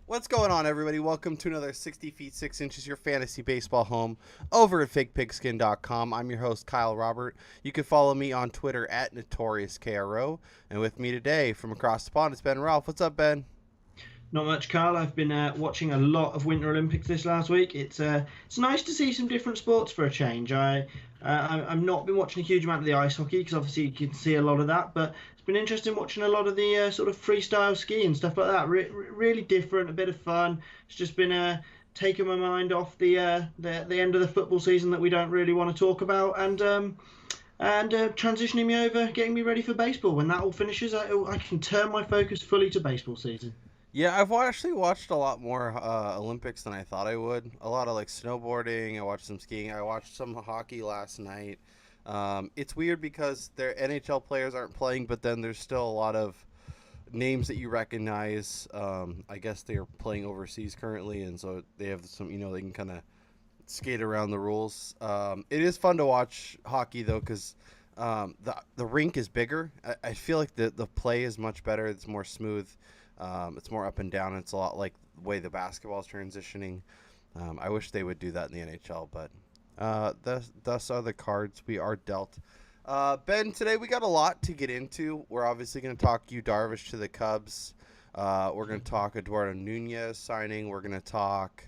What's going on, everybody? Welcome to another 60 feet 6 inches, your fantasy baseball home over at fakepigskin.com. I'm your host, Kyle Robert. You can follow me on Twitter at NotoriousKRO. And with me today from across the pond is Ben Rolfe. What's up, Ben? Not much, Carl. I've been watching a lot of Winter Olympics this last week. It's nice to see some different sports for a change. I've not been watching a huge amount of the ice hockey because obviously you can see a lot of that, but it's been interesting watching a lot of the sort of freestyle ski and stuff like that. Really different, a bit of fun. It's just been taking my mind off the end of the football season that we don't really want to talk about, and transitioning me over, getting me ready for baseball. When that all finishes, I can turn my focus fully to baseball season. Yeah, actually watched a lot more Olympics than I thought I would. A lot of like snowboarding. I watched some skiing. I watched some hockey last night. It's weird because their NHL players aren't playing, but then there's still a lot of names that you recognize. I guess they're playing overseas currently, and so they have some. They can kind of skate around the rules. It is fun to watch hockey though, because the rink is bigger. I feel like the play is much better. It's more smooth. It's more up and down. It's a lot like the way the basketball is transitioning. I wish they would do that in the NHL, but thus are the cards we are dealt. Ben, today we got a lot to get into. We're obviously going to talk Yu Darvish to the Cubs. We're going to talk Eduardo Nunez signing. We're going to talk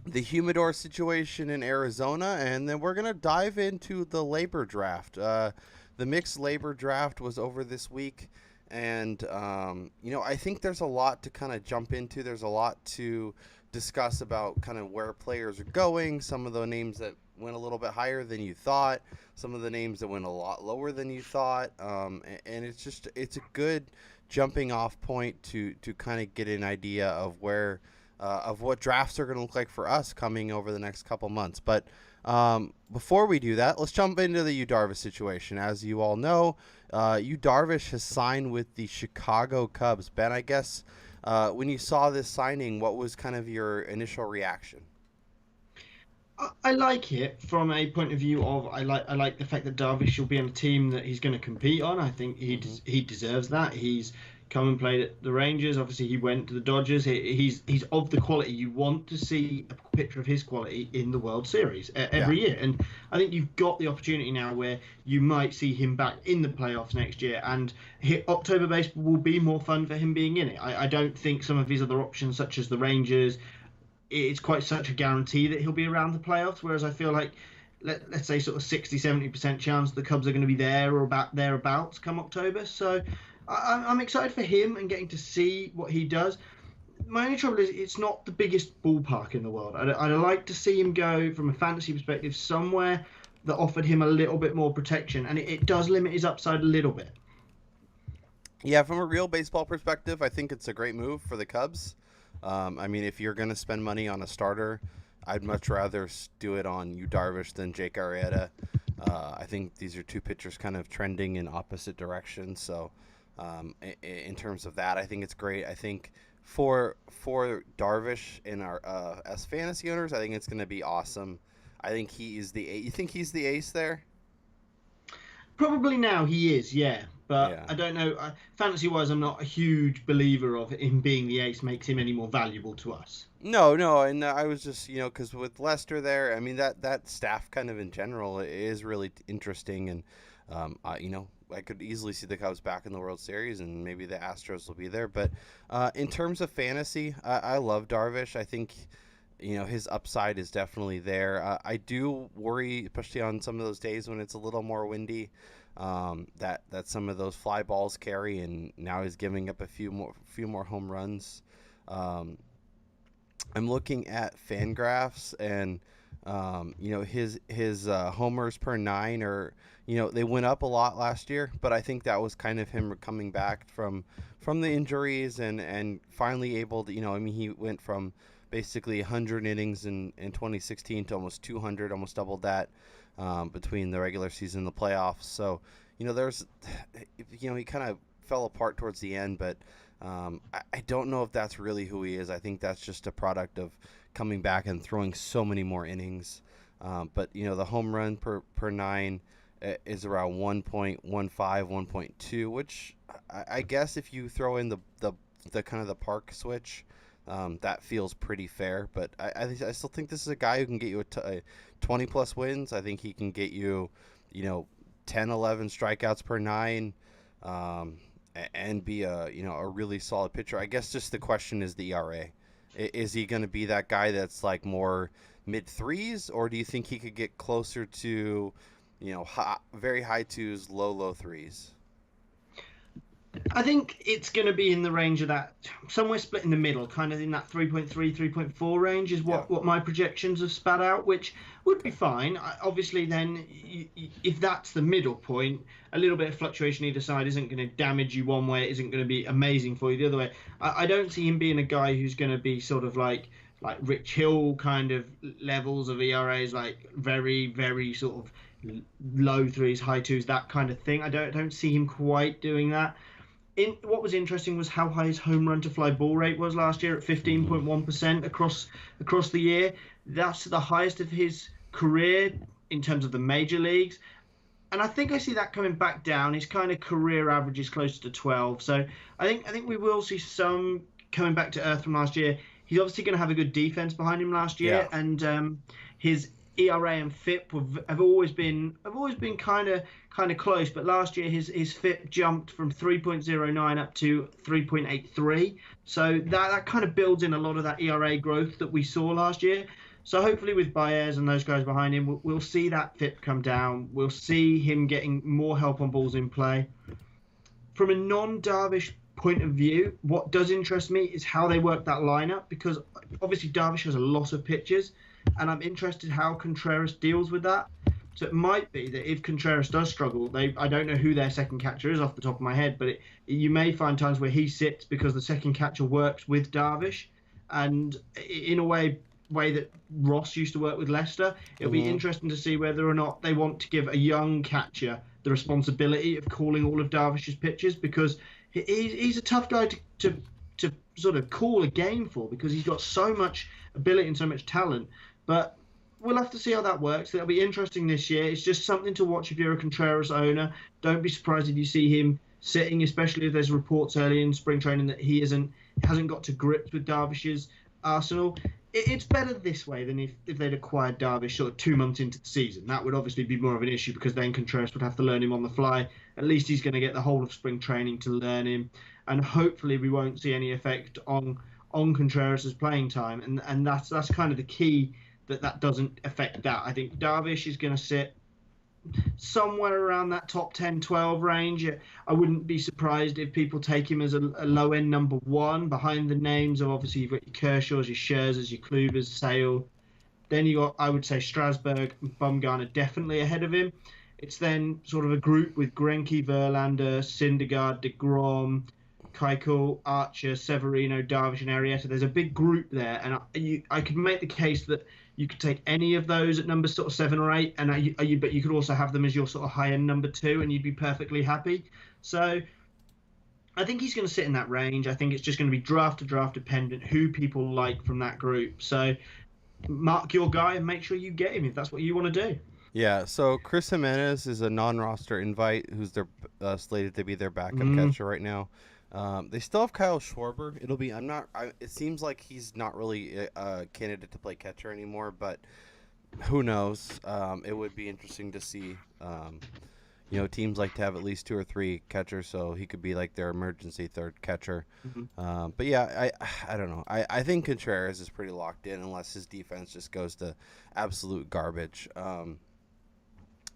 the humidor situation in Arizona, and then we're going to dive into the LABR draft. The mixed LABR draft was over this week. And, I think there's a lot to kind of jump into. There's a lot to discuss about kind of where players are going, some of the names that went a little bit higher than you thought, some of the names that went a lot lower than you thought. And it's a good jumping off point to kind of get an idea of where, of what drafts are going to look like for us coming over the next couple months. But before we do that, let's jump into the Yu Darvish situation. As you all know, Yu Darvish has signed with the Chicago Cubs. Ben, I guess when you saw this signing, what was kind of your initial reaction? I like it from a point of view of I like the fact that Darvish will be on a team that he's going to compete on. I think Mm-hmm. he deserves that. He's come and played at the Rangers. Obviously, he went to the Dodgers. He's of the quality you want to see a picture of his quality in the World Series Yeah. every year. And I think you've got the opportunity now where you might see him back in the playoffs next year, and October baseball will be more fun for him being in it. I don't think some of his other options, such as the Rangers, it's quite such a guarantee that he'll be around the playoffs. Whereas I feel like, let's say, sort of 60-70% chance the Cubs are going to be there or about thereabouts come October. So I'm excited for him and getting to see what he does. My only trouble is it's not the biggest ballpark in the world. I'd like to see him go from a fantasy perspective somewhere that offered him a little bit more protection, and it does limit his upside a little bit. Yeah, from a real baseball perspective, I think it's a great move for the Cubs. I mean, if you're going to spend money on a starter, I'd much rather do it on Yu Darvish than Jake Arrieta. I think these are two pitchers kind of trending in opposite directions. So, in terms of that, I think it's great. I think for Darvish and our as fantasy owners, I think it's going to be awesome. I think he is the ace. You think he's the ace there? Probably now he is, yeah. But Yeah. I don't know. Fantasy wise, I'm not a huge believer of him being the ace makes him any more valuable to us. No, no, and I was just because with Lester there, I mean that staff kind of in general is really interesting, and I could easily see the Cubs back in the World Series, and maybe the Astros will be there. But in terms of fantasy, I love Darvish. I think his upside is definitely there. I do worry, especially on some of those days when it's a little more windy, that some of those fly balls carry, and now he's giving up a few more home runs. Um, I'm looking at Fangraphs, and his homers per nine are they went up a lot last year, but I think that was kind of him coming back from the injuries and finally able to I mean he went from basically 100 innings in 2016 to almost 200, almost doubled that between the regular season and the playoffs. So there's he kind of fell apart towards the end, but I don't know if that's really who he is. I think that's just a product of coming back and throwing so many more innings. But the home run per nine is around 1.15, 1.2, which I guess if you throw in the the kind of the park switch, that feels pretty fair. But I still think this is a guy who can get you a 20 plus wins. I think he can get you, 10, 11 strikeouts per nine, and be a really solid pitcher. I guess just the question is the ERA. Is he going to be that guy that's like more mid threes, or do you think he could get closer to, very high twos, low threes? I think it's going to be in the range of that, somewhere split in the middle, kind of in that 3.3, 3.4 range is what my projections have spat out, which would be fine. Obviously, then, if that's the middle point, a little bit of fluctuation either side isn't going to damage you one way, it isn't going to be amazing for you the other way. I don't see him being a guy who's going to be sort of like Rich Hill kind of levels of ERAs, like very, very sort of low threes, high twos, that kind of thing. I don't see him quite doing that. What was interesting was how high his home run to fly ball rate was last year at 15.1% across the year. That's the highest of his career in terms of the major leagues. And I think I see that coming back down. His kind of career average is closer to 12. So I think we will see some coming back to earth from last year. He's obviously going to have a good defense behind him last year, and his ERA and FIP have always been kind of close. But last year his FIP jumped from 3.09 up to 3.83. So that kind of builds in a lot of that ERA growth that we saw last year. So hopefully with Baez and those guys behind him, we'll see that FIP come down. We'll see him getting more help on balls in play. From a non-Darvish point of view, what does interest me is how they work that lineup, because obviously Darvish has a lot of pitches, and I'm interested how Contreras deals with that. So it might be that if Contreras does struggle, I don't know who their second catcher is off the top of my head, but you may find times where he sits because the second catcher works with Darvish, and in a way that Ross used to work with Lester. It'll be interesting to see whether or not they want to give a young catcher the responsibility of calling all of Darvish's pitches, because he's a tough guy to sort of call a game for, because he's got so much ability and so much talent. But we'll have to see how that works. It'll be interesting this year. It's just something to watch if you're a Contreras owner. Don't be surprised if you see him sitting, especially if there's reports early in spring training that he hasn't got to grips with Darvish's arsenal. It's better this way than if they'd acquired Darvish sort of 2 months into the season. That would obviously be more of an issue, because then Contreras would have to learn him on the fly. At least he's going to get the whole of spring training to learn him, and hopefully we won't see any effect on Contreras' playing time. And that's kind of the key, that doesn't affect that. I think Darvish is going to sit somewhere around that top 10, 12 range. I wouldn't be surprised if people take him as a low-end number one, behind the names of, obviously, you've got your Kershaw's, your Scherzers, your Klubers, Sale. Then you got, I would say, Strasburg and Bumgarner definitely ahead of him. It's then sort of a group with Greinke, Verlander, Syndergaard, DeGrom, Keuchel, Archer, Severino, Darvish, and Arrieta. There's a big group there, and I could make the case that you could take any of those at number sort of 7 or 8, and but you could also have them as your sort of high-end number 2, and you'd be perfectly happy. So I think he's going to sit in that range. I think it's just going to be draft to draft dependent who people like from that group. So mark your guy and make sure you get him if that's what you want to do. Yeah, so Chris Jimenez is a non-roster invite who's their slated to be their backup catcher right now. They still have Kyle Schwarber. It seems like he's not really a candidate to play catcher anymore, but who knows? It would be interesting to see. Teams like to have at least 2 or 3 catchers, so he could be like their emergency third catcher. But yeah, I don't know. I think Contreras is pretty locked in unless his defense just goes to absolute garbage.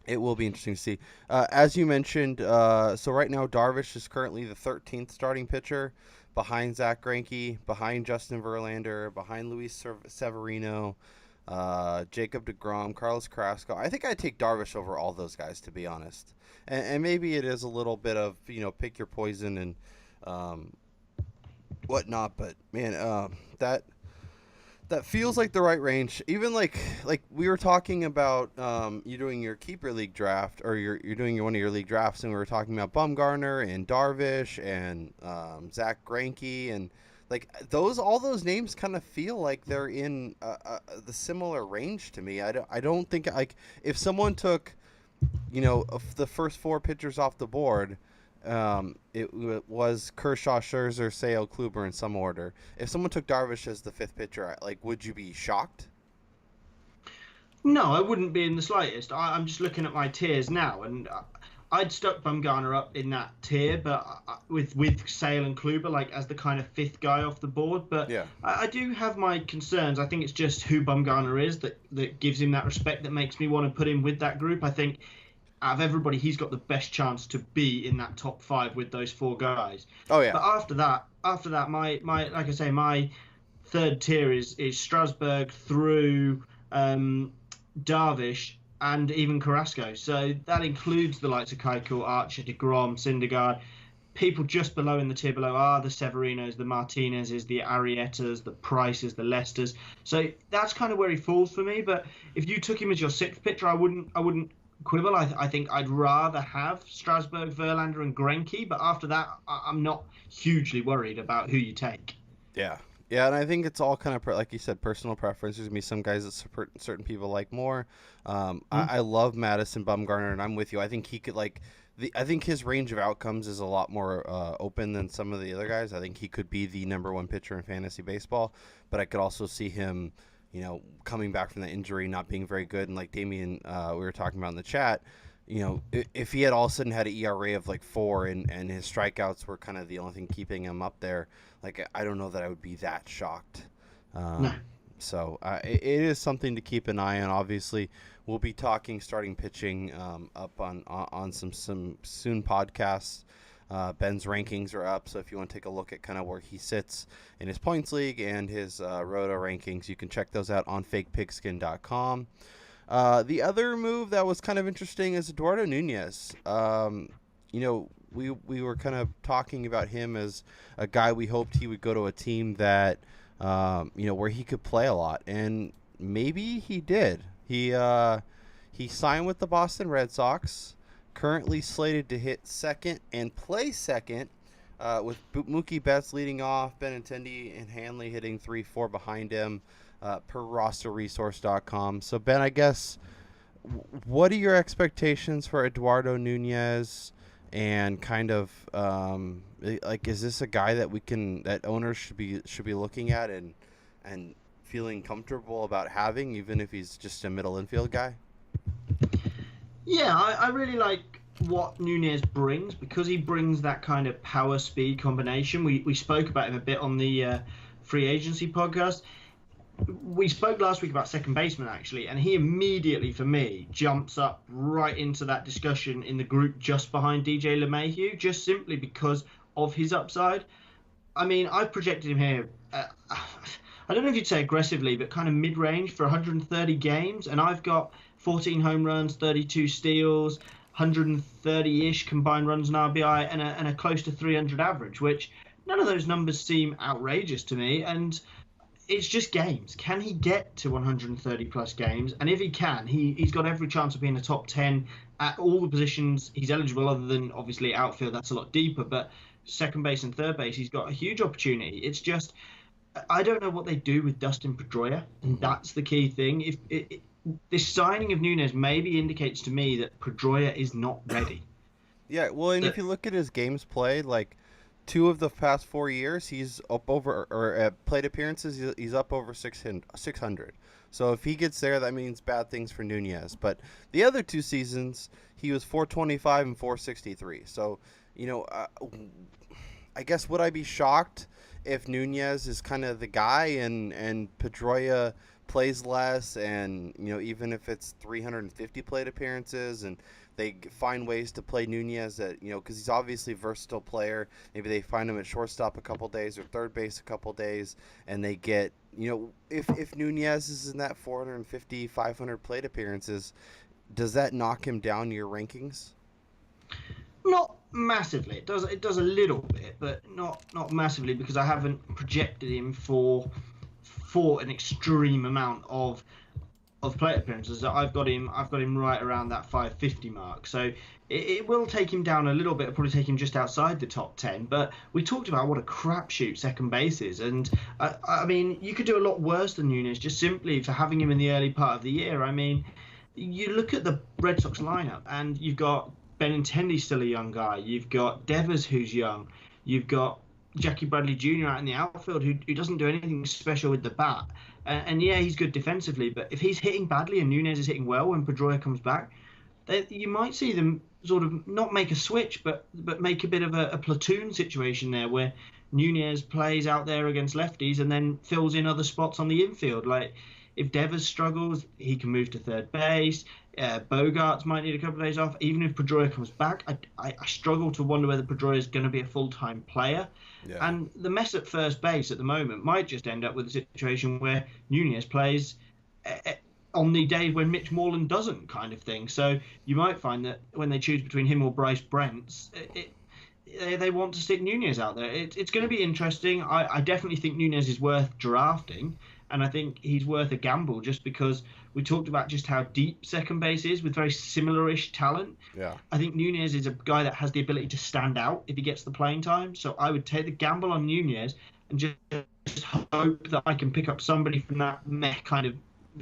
It will be interesting to see. As you mentioned, so right now Darvish is currently the 13th starting pitcher, behind Zach Greinke, behind Justin Verlander, behind Luis Severino, Jacob deGrom, Carlos Carrasco. I think I'd take Darvish over all those guys, to be honest. And maybe it is a little bit of, pick your poison and whatnot. But, man, that feels like the right range. Even like we were talking about you doing your keeper league draft, or you're doing one of your league drafts, and we were talking about Bumgarner and Darvish and Zach Greinke, and like all those names kind of feel like they're in the similar range to me. I don't think, like, if someone took the first 4 pitchers off the board, was Kershaw, Scherzer, Sale, Kluber in some order. If someone took Darvish as the fifth pitcher, like, would you be shocked? No, I wouldn't be in the slightest. I'm just looking at my tiers now, and I'd stuck Bumgarner up in that tier, but with Sale and Kluber like as the kind of fifth guy off the board. But Yeah. I do have my concerns. I think it's just who Bumgarner is that gives him that respect that makes me want to put him with that group. I think out of everybody, he's got the best chance to be in that top five with those four guys. Oh yeah. But after that, my like I say, my third tier is Strasburg through Darvish and even Carrasco. So that includes the likes of Keuchel, Archer, DeGrom, Syndergaard. People just below in the tier below are the Severinos, the Martinezes, the Arrietas, the Prices, the Lesters. So that's kind of where he falls for me. But if you took him as your sixth pitcher, I wouldn't quibble. I think I'd rather have Strasburg, Verlander, and Greinke. But after that, I'm not hugely worried about who you take. Yeah. Yeah, and I think it's all kind of, like you said, personal preference. There's going to be some guys that certain people like more. I love Madison Bumgarner, and I'm with you. I think he could, I think his range of outcomes is a lot more open than some of the other guys. I think he could be the number one pitcher in fantasy baseball, but I could also see him, coming back from the injury, not being very good. And like Damian, we were talking about in the chat, if he had all of a sudden had an ERA of like 4 and his strikeouts were kind of the only thing keeping him up there, like I don't know that I would be that shocked. No. So it is something to keep an eye on. Obviously, we'll be talking starting pitching up on some soon podcasts. Ben's rankings are up, so if you want to take a look at kind of where he sits in his points league and his roto rankings, you can check those out on fakepigskin.com. The other move that was kind of interesting is Eduardo Nunez. We were kind of talking about him as a guy we hoped he would go to a team that, where he could play a lot, and maybe he did. He signed with the Boston Red Sox, currently slated to hit second and play second, with Mookie Betts leading off, Benintendi and Hanley hitting 3-4 behind him, per rosterresource.com. So, Ben, I guess, what are your expectations for Eduardo Nunez? And kind of is this a guy that owners should be looking at and feeling comfortable about having, even if he's just a middle infield guy? Yeah, I really like what Nunez brings, because he brings that kind of power speed combination. We spoke about him a bit on the free agency podcast. We spoke last week about second baseman, actually, and he immediately, for me, jumps up right into that discussion in the group just behind DJ LeMahieu, just simply because of his upside. I mean, I've projected him here, I don't know if you'd say aggressively, but kind of mid-range for 130 games, and I've got 14 home runs, 32 steals, 130-ish combined runs and RBI, and a close to 300 average, which none of those numbers seem outrageous to me, and it's just games. Can he get to 130 plus games? And if he can, he's got every chance of being a top 10 at all the positions he's eligible, other than obviously outfield. That's a lot deeper, but second base and third base, he's got a huge opportunity. It's just, I don't know what they do with Dustin Pedroia, and that's the key thing. This signing of Nunez maybe indicates to me that Pedroia is not ready. Yeah, well, and if you look at his games played, like 2 of the past 4 years, he's up over, or plate appearances, he's up over 600. So if he gets there, that means bad things for Nunez. But the other 2 seasons, he was 425 and 463. So, I guess would I be shocked if Nunez is kind of the guy and Pedroia plays less, and even if it's 350 plate appearances and they find ways to play Nunez at, because he's obviously a versatile player. Maybe they find him at shortstop a couple days or third base a couple days, and they get, if Nunez is in that 450, 500 plate appearances, does that knock him down your rankings? Not massively. It does a little bit, but not massively, because I haven't projected him for an extreme amount of plate appearances. I've got him right around that 550 mark. So it will take him down a little bit. It'll probably take him just outside the top 10. But we talked about what a crapshoot second base is, and I mean, you could do a lot worse than Nunez just simply for having him in the early part of the year. I mean, you look at the Red Sox lineup, and you've got Benintendi's still a young guy. You've got Devers, who's young. You've got Jackie Bradley Jr. out in the outfield, who doesn't do anything special with the bat. And yeah, he's good defensively, but if he's hitting badly and Nunez is hitting well when Pedroia comes back, you might see them sort of not make a switch, but make a bit of a platoon situation there where Nunez plays out there against lefties and then fills in other spots on the infield. Like if Devers struggles, he can move to third base. Bogarts might need a couple of days off. Even if Pedroia comes back, I struggle to wonder whether Pedroia is going to be a full-time player. Yeah. And the mess at first base at the moment might just end up with a situation where Nunez plays on the day when Mitch Moreland doesn't, kind of thing. So you might find that when they choose between him or Bryce Brents, they want to stick Nunez out there. It's going to be interesting. I definitely think Nunez is worth drafting, and I think he's worth a gamble just because we talked about just how deep second base is with very similar-ish talent. Yeah. I think Nunez is a guy that has the ability to stand out if he gets the playing time. So I would take the gamble on Nunez and just hope that I can pick up somebody from that meh kind of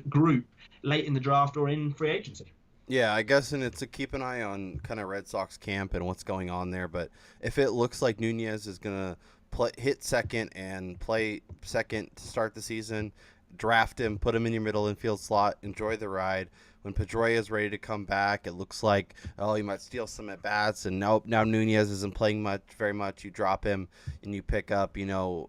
group late in the draft or in free agency. Yeah, I guess, and it's to keep an eye on kind of Red Sox camp and what's going on there. But if it looks like Nunez is going to hit second and play second to start the season, draft him, put him in your middle infield slot, enjoy the ride. When Pedroia is ready to come back, it looks like, he might steal some at-bats, and now Nunez isn't playing very much. You drop him, and you pick up,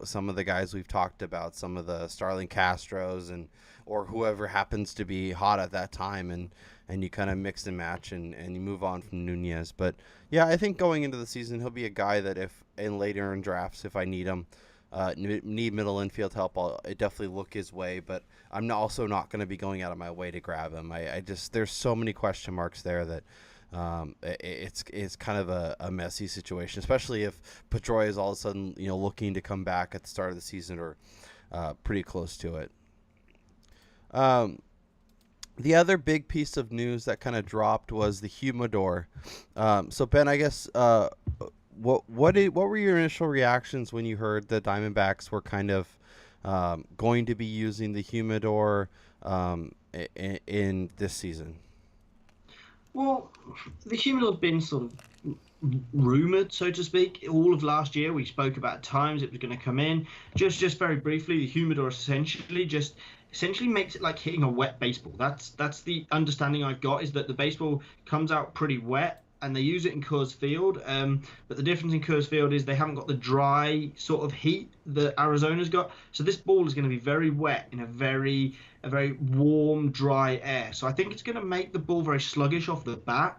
some of the guys we've talked about, some of the Starling Castros, or whoever happens to be hot at that time, and you kind of mix and match, and you move on from Nunez. But, yeah, I think going into the season, he'll be a guy that later in drafts, if I need him, need middle infield help, I'll definitely look his way, but I'm also not going to be going out of my way to grab him. I just there's so many question marks there that it's kind of a messy situation, especially if Pedroia is all of a sudden looking to come back at the start of the season or pretty close to it. The other big piece of news that kind of dropped was the humidor. So Ben, I guess what were your initial reactions when you heard the Diamondbacks were kind of going to be using the humidor in this season? Well, the humidor's been sort of rumored, so to speak. All of last year, we spoke about times it was going to come in. Just very briefly, the humidor essentially makes it like hitting a wet baseball. That's the understanding I've got, is that the baseball comes out pretty wet, and they use it in Coors Field. But the difference in Coors Field is they haven't got the dry sort of heat that Arizona's got. So this ball is going to be very wet in a very warm, dry air. So I think it's going to make the ball very sluggish off the bat.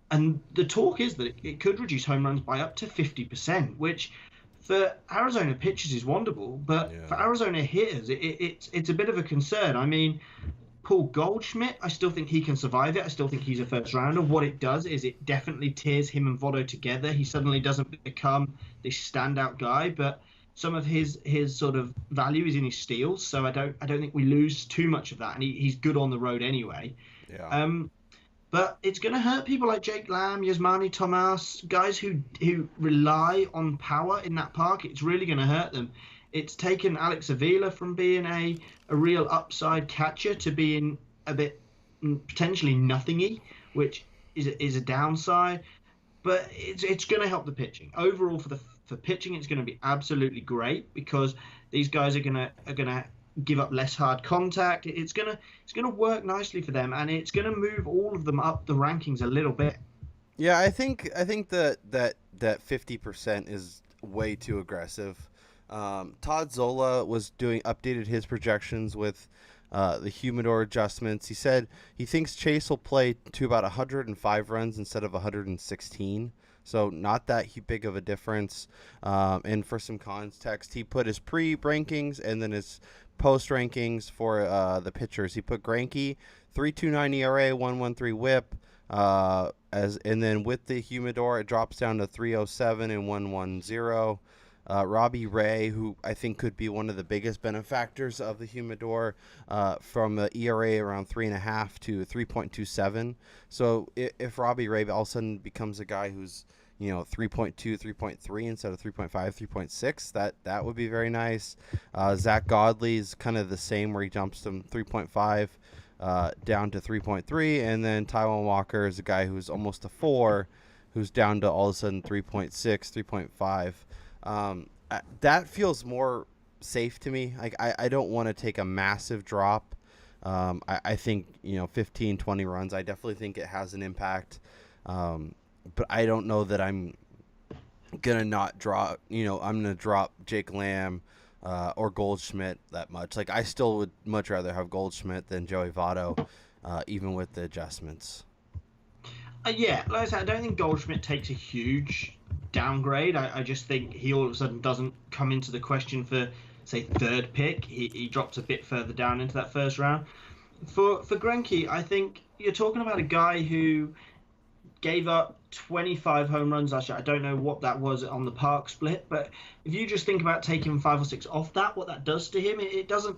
And the talk is that it could reduce home runs by up to 50%, which for Arizona pitchers is wonderful. But for Arizona hitters, it's a bit of a concern. I mean, Paul Goldschmidt, I still think he can survive it. I still think he's a first rounder. What it does is it definitely tears him and Votto together. He suddenly doesn't become this standout guy, but some of his sort of value is in his steals. So I don't think we lose too much of that, and he's good on the road anyway. Yeah. But it's going to hurt people like Jake Lamb, Yasmani Tomas, guys who rely on power in that park. It's really going to hurt them. It's taken Alex Avila from being a real upside catcher to being a bit potentially nothingy, which is a downside. But it's going to help the pitching. Overall, for pitching, it's going to be absolutely great because these guys are going to give up less hard contact. It's going to work nicely for them, and it's going to move all of them up the rankings a little bit. Yeah, I think that 50% is way too aggressive. Todd Zola updated his projections with the humidor adjustments. He said he thinks Chase will play to about 105 runs instead of 116. So not that big of a difference. And for some context, he put his pre-rankings and then his post-rankings for the pitchers. He put Greinke 3.29 ERA, 1.13 WHIP. And then with the humidor, it drops down to 3.07 and 1.10. Robbie Ray, who I think could be one of the biggest benefactors of the humidor, from an ERA around 3.5 to 3.27. So if Robbie Ray all of a sudden becomes a guy who's 3.2, 3.3 instead of 3.5, 3.6, that would be very nice. Zach Godley's kind of the same, where he jumps from 3.5 down to 3.3, and then Taijuan Walker is a guy who's almost a 4, who's down to all of a sudden 3.6, 3.5. That feels more safe to me. Like I don't want to take a massive drop. I think 15, 20 runs. I definitely think it has an impact, but I don't know that I'm gonna not drop. I'm gonna drop Jake Lamb or Goldschmidt that much. Like I still would much rather have Goldschmidt than Joey Votto, even with the adjustments. Yeah, like I said, I don't think Goldschmidt takes a huge downgrade. I just think he all of a sudden doesn't come into the question for, say, third pick. He drops a bit further down into that first round. For Greinke, I think you're talking about a guy who gave up 25 home runs last year. I don't know what that was on the park split, but if you just think about taking 5 or 6 off that, what that does to him, it doesn't.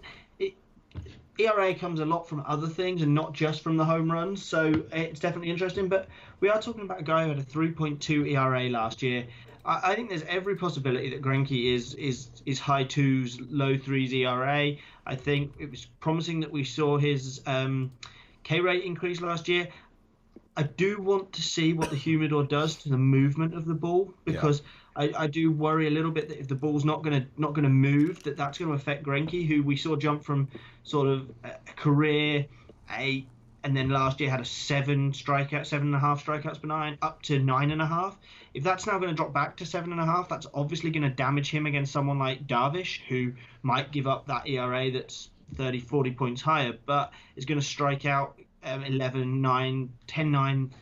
ERA comes a lot from other things and not just from the home runs, so it's definitely interesting. But we are talking about a guy who had a 3.2 ERA last year. I think there's every possibility that Greinke is high 2s, low 3s ERA. I think it was promising that we saw his K rate increase last year. I do want to see what the humidor does to the movement of the ball, because I do worry a little bit that if the ball's not gonna move, that's going to affect Greinke, who we saw jump from sort of a career 8, and then last year had a 7.5 strikeouts per 9, up to 9.5. If that's now going to drop back to 7.5, that's obviously going to damage him against someone like Darvish, who might give up that ERA that's 30, 40 points higher, but is going to strike out 11, 9, 10, 9,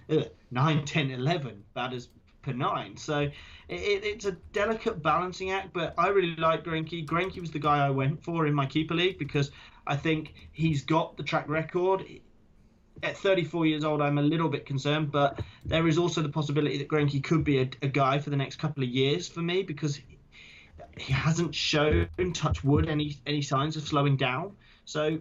9, 10, 11 batters per 9. So it's a delicate balancing act, but I really like Greinke. Greinke was the guy I went for in my keeper league because I think he's got the track record. At 34 years old, I'm a little bit concerned, but there is also the possibility that Greinke could be a guy for the next couple of years for me, because he hasn't shown, touch wood, any signs of slowing down. So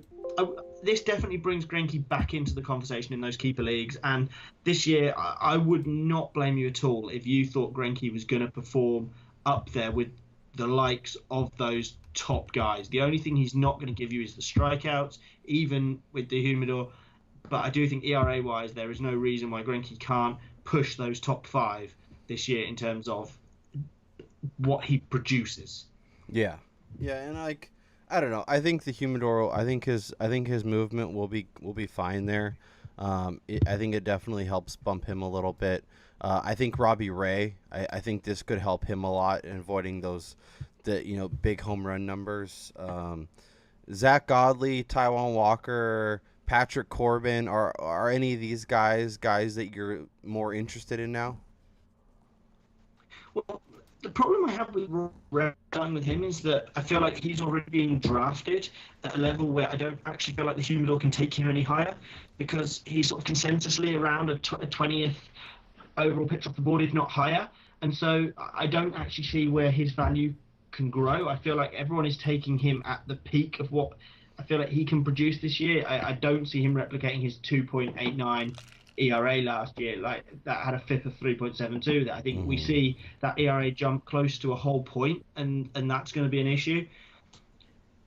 this definitely brings Greinke back into the conversation in those keeper leagues. And this year, I would not blame you at all if you thought Greinke was going to perform up there with the likes of those top guys. The only thing he's not going to give you is the strikeouts, even with the humidor. But I do think ERA-wise, there is no reason why Greinke can't push those top 5 this year in terms of what he produces. Yeah, and I don't know. I think the humidor. I think his movement will be fine there. I think it definitely helps bump him a little bit. I think Robbie Ray. I think this could help him a lot in avoiding the big home run numbers. Zach Godley, Taijuan Walker, Patrick Korbin. Are any of these guys that you're more interested in now? Well, the problem I have with him is that I feel like he's already being drafted at a level where I don't actually feel like the humidor can take him any higher, because he's sort of consensusly around a 20th overall pitch off the board, if not higher. And so I don't actually see where his value can grow. I feel like everyone is taking him at the peak of what I feel like he can produce this year. I don't see him replicating his 2.89 ERA last year. Like, that had a FIP of 3.72. That I think we see that ERA jump close to a whole point, and that's going to be an issue.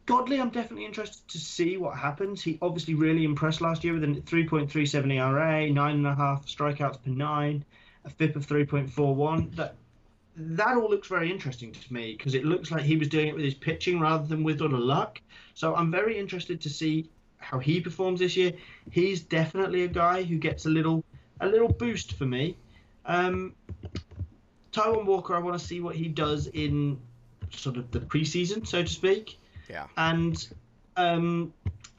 Godley, I'm definitely interested to see what happens. He obviously really impressed last year with a 3.37 ERA, 9.5 strikeouts per 9, a FIP of 3.41. That all looks very interesting to me, because it looks like he was doing it with his pitching rather than with all the luck. So I'm very interested to see how he performs this year. He's definitely a guy who gets a little boost for me. Taijuan Walker, I want to see what he does in sort of the preseason, so to speak. Yeah. And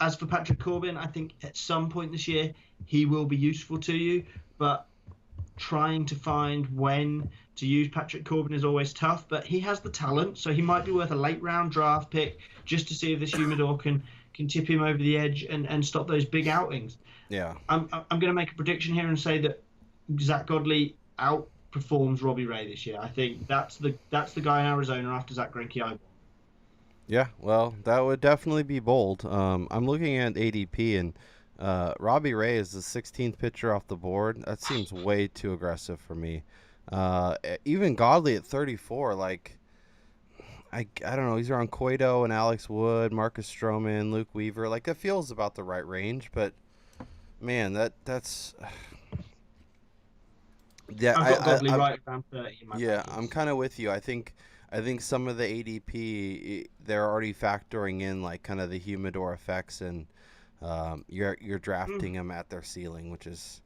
as for Patrick Korbin, I think at some point this year he will be useful to you, but trying to find when to use Patrick Korbin is always tough. But he has the talent, so he might be worth a late round draft pick just to see if this humidor can tip him over the edge and stop those big outings. Yeah. I'm going to make a prediction here and say that Zach Godley outperforms Robbie Ray this year. I think that's the guy in Arizona after Zach Greinke. Yeah, well, that would definitely be bold. I'm looking at ADP, and Robbie Ray is the 16th pitcher off the board. That seems way too aggressive for me. Even Godley at 34, like, I don't know. He's around Cueto and Alex Wood, Marcus Stroman, Luke Weaver. Like, that feels about the right range, but Man, that's yeah. I've got Godley I right around 30 in my yeah. rankings. I'm kind of with you. I think some of the ADP they're already factoring in like kind of the humidor effects, and you're Mm, drafting them at their ceiling, which is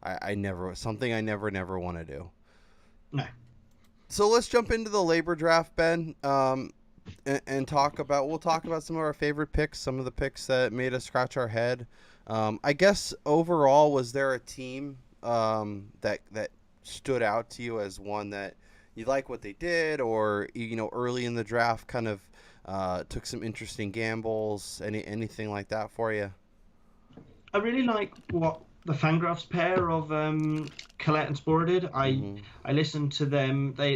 I never something I never want to do. no. So let's jump into the LABR draft, Ben, and we'll talk about some of our favorite picks, some of the picks that made us scratch our head. I guess overall, was there a team that stood out to you as one that you like what they did, or early in the draft kind of took some interesting gambles, anything like that for you? I really like what the Fangraphs pair of Colette and Spora did. Mm-hmm. I listened to them. They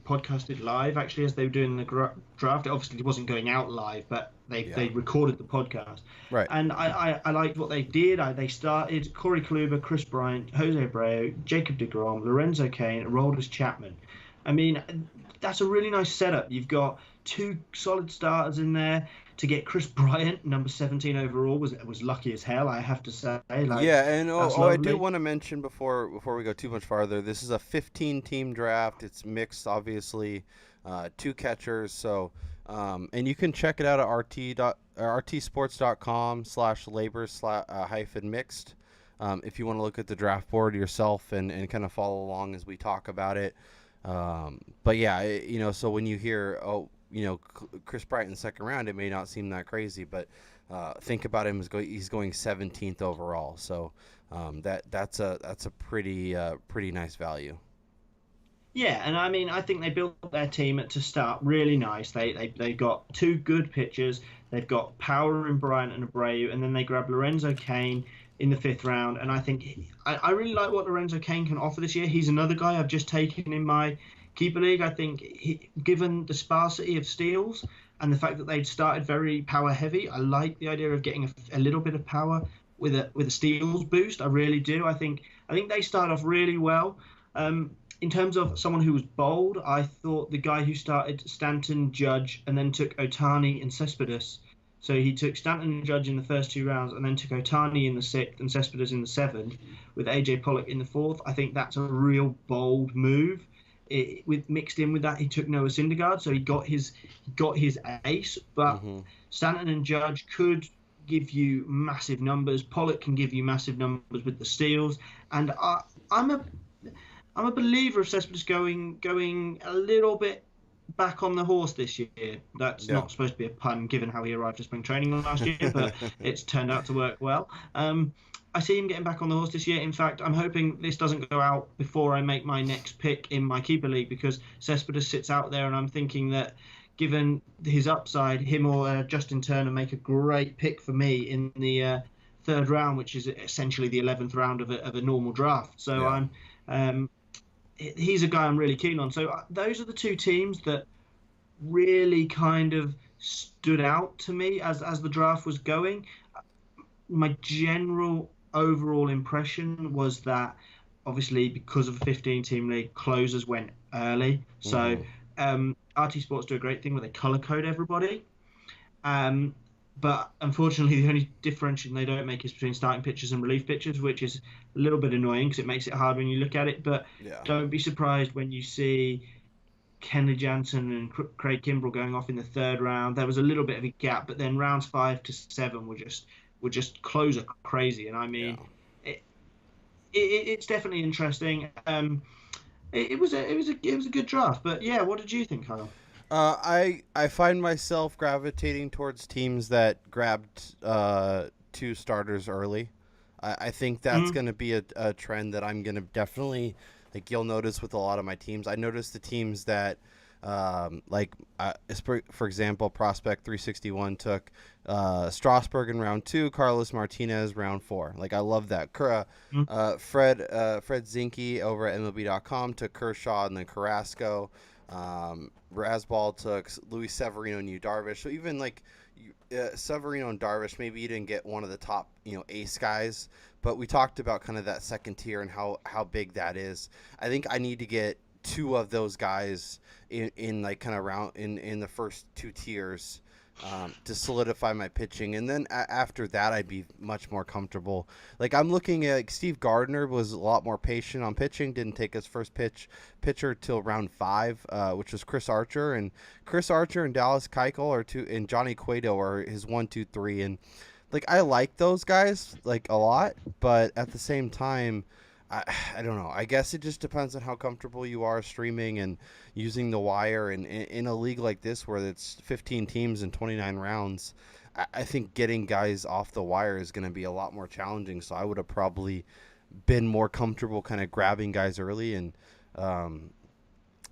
podcasted live actually as they were doing the draft. It obviously wasn't going out live, but Yeah. they recorded the podcast. Right. And I liked what they did. They started Corey Kluber, Chris Bryant, Jose Abreu, Jacob deGrom, Lorenzo Cain, Aroldis Chapman. I mean, that's a really nice setup. You've got two solid starters in there. To get Chris Bryant, number 17 overall, was lucky as hell, I have to say. Like, Yeah, and that's I do lovely. want to mention before we go too much farther, this is a 15 team draft. It's mixed, obviously, two catchers. So, and you can check it out at rtsports.com/labor hyphen mixed. If you want to look at the draft board yourself and kind of follow along as we talk about it. But yeah, so when you hear, Chris Bryant in the second round, it may not seem that crazy, but think about him as he's going 17th overall. So that's a pretty nice value. Yeah, and I mean, I think they built their team to start really nice. They got two good pitchers. They've got power in Bryant and Abreu, and then they grabbed Lorenzo Cain in the fifth round. And I think I really like what Lorenzo Cain can offer this year. He's another guy I've just taken in my keeper league. I think given the sparsity of steals and the fact that they'd started very power heavy, I like the idea of getting a little bit of power with a steals boost. I really do. I think they start off really well. In terms of someone who was bold, I thought the guy who started Stanton, Judge, and then took Otani and Cespedes. So he took Stanton and Judge in the first two rounds, and then took Otani in the sixth and Cespedes in the seventh, with AJ Pollock in the fourth. I think that's a real bold move. Mixed in with that, he took Noah Syndergaard, so he got his ace. But Mm-hmm. Stanton and Judge could give you massive numbers. Pollock can give you massive numbers with the steals, and I'm a believer of Cespedes going a little bit back on the horse this year. That's Yeah. not supposed to be a pun, given how he arrived to spring training last year, but it's turned out to work well. I see him getting back on the horse this year. In fact, I'm hoping this doesn't go out before I make my next pick in my keeper league, because Cespedes sits out there, and I'm thinking that given his upside, him or Justin Turner make a great pick for me in the third round, which is essentially the 11th round of a normal draft. So Yeah. he's a guy I'm really keen on. So those are the two teams that really kind of stood out to me as the draft was going. My general overall impression was that obviously because of a 15-team league, closers went early. So Mm-hmm. RT Sports do a great thing where they color code everybody. But unfortunately, the only differentiation they don't make is between starting pitchers and relief pitchers, which is a little bit annoying because it makes it hard when you look at it. But Yeah. don't be surprised when you see Kenley Jansen and Craig Kimbrell going off in the third round. There was a little bit of a gap, but then rounds 5 to 7 were just closer crazy. And I Yeah. mean, it's definitely interesting. It was a good draft. But yeah, what did you think, Kyle? I find myself gravitating towards teams that grabbed two starters early. I think that's going to be a trend that I'm going to definitely, like, you'll notice with a lot of my teams. I noticed the teams that for example, Prospect 361 took Strasburg in round 2, Carlos Martinez round 4. Like, I love that. Fred Zinke over at MLB.com took Kershaw and then Carrasco. Rasball took Luis Severino and Yu Darvish. So even like Severino and Darvish, maybe you didn't get one of the top ace guys, but we talked about kind of that second tier and how big that is. I think I need to get two of those guys in like kind of round in the first two tiers to solidify my pitching, and then after that I'd be much more comfortable. Like I'm looking at like, Steve Gardner was a lot more patient on pitching, didn't take his first pitcher till round 5, which was Chris Archer, and Dallas Keuchel are two, and Johnny Cueto are his 1, 2, 3, and like I like those guys like a lot, but at the same time, I don't know. I guess it just depends on how comfortable you are streaming and using the wire. And in a league like this where it's 15 teams and 29 rounds, I think getting guys off the wire is going to be a lot more challenging. So I would have probably been more comfortable kind of grabbing guys early. And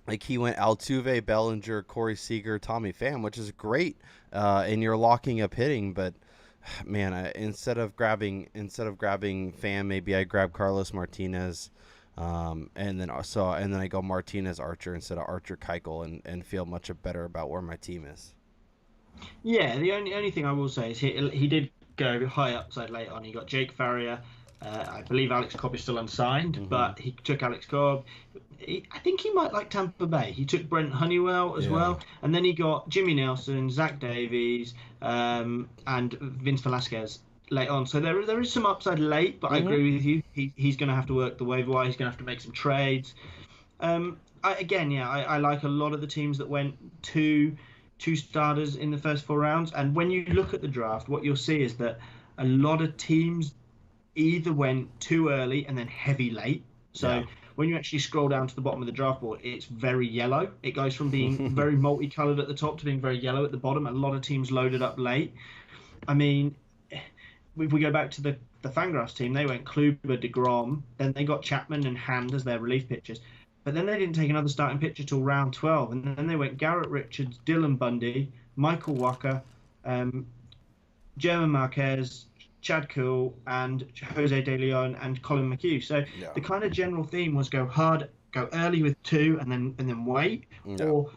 like he went Altuve, Bellinger, Corey Seager, Tommy Pham, which is great. And you're locking up hitting, but man, instead of grabbing Pham, maybe I grab Carlos Martinez, and then I go Martinez Archer instead of Archer Keuchel, and feel much better about where my team is. Yeah, the only thing I will say is he did go high upside late on. He got Jake Farrier. I believe Alex Cobb is still unsigned, but he took Alex Cobb. I think he might like Tampa Bay. He took Brent Honeywell as well, and then he got Jimmy Nelson, Zach Davies, and Vince Velasquez late on. So there is some upside late, but I agree with you. He's going to have to work the waiver wire. He's going to have to make some trades. I like a lot of the teams that went two starters in the first 4 rounds. And when you look at the draft, what you'll see is that a lot of teams either went too early and then heavy late. So when you actually scroll down to the bottom of the draft board, it's very yellow. It goes from being very multicolored at the top to being very yellow at the bottom. A lot of teams loaded up late. I mean, if we go back to the Fangraphs team, they went Kluber, DeGrom, then they got Chapman and Hand as their relief pitchers. But then they didn't take another starting pitcher till round 12. And then they went Garrett Richards, Dylan Bundy, Michael Walker, German Marquez, Chad Kuhl, and Jose De Leon and Colin McHugh. So the kind of general theme was go early with 2 and then wait, or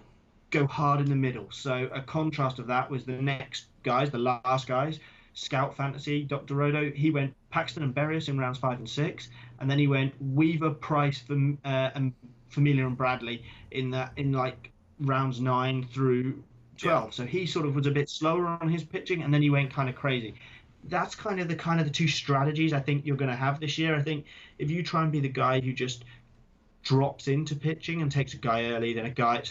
go hard in the middle. So a contrast of that was the next guys, the last guys, Scout Fantasy, Dr. Rodo. He went Paxton and Berrios in rounds 5 and 6, and then he went Weaver, Price, and Familia and Bradley in like rounds 9 through 12. So he sort of was a bit slower on his pitching, and then he went kind of crazy. That's kind of the two strategies I think you're going to have this year. I think if you try and be the guy who just drops into pitching and takes a guy early, then a guy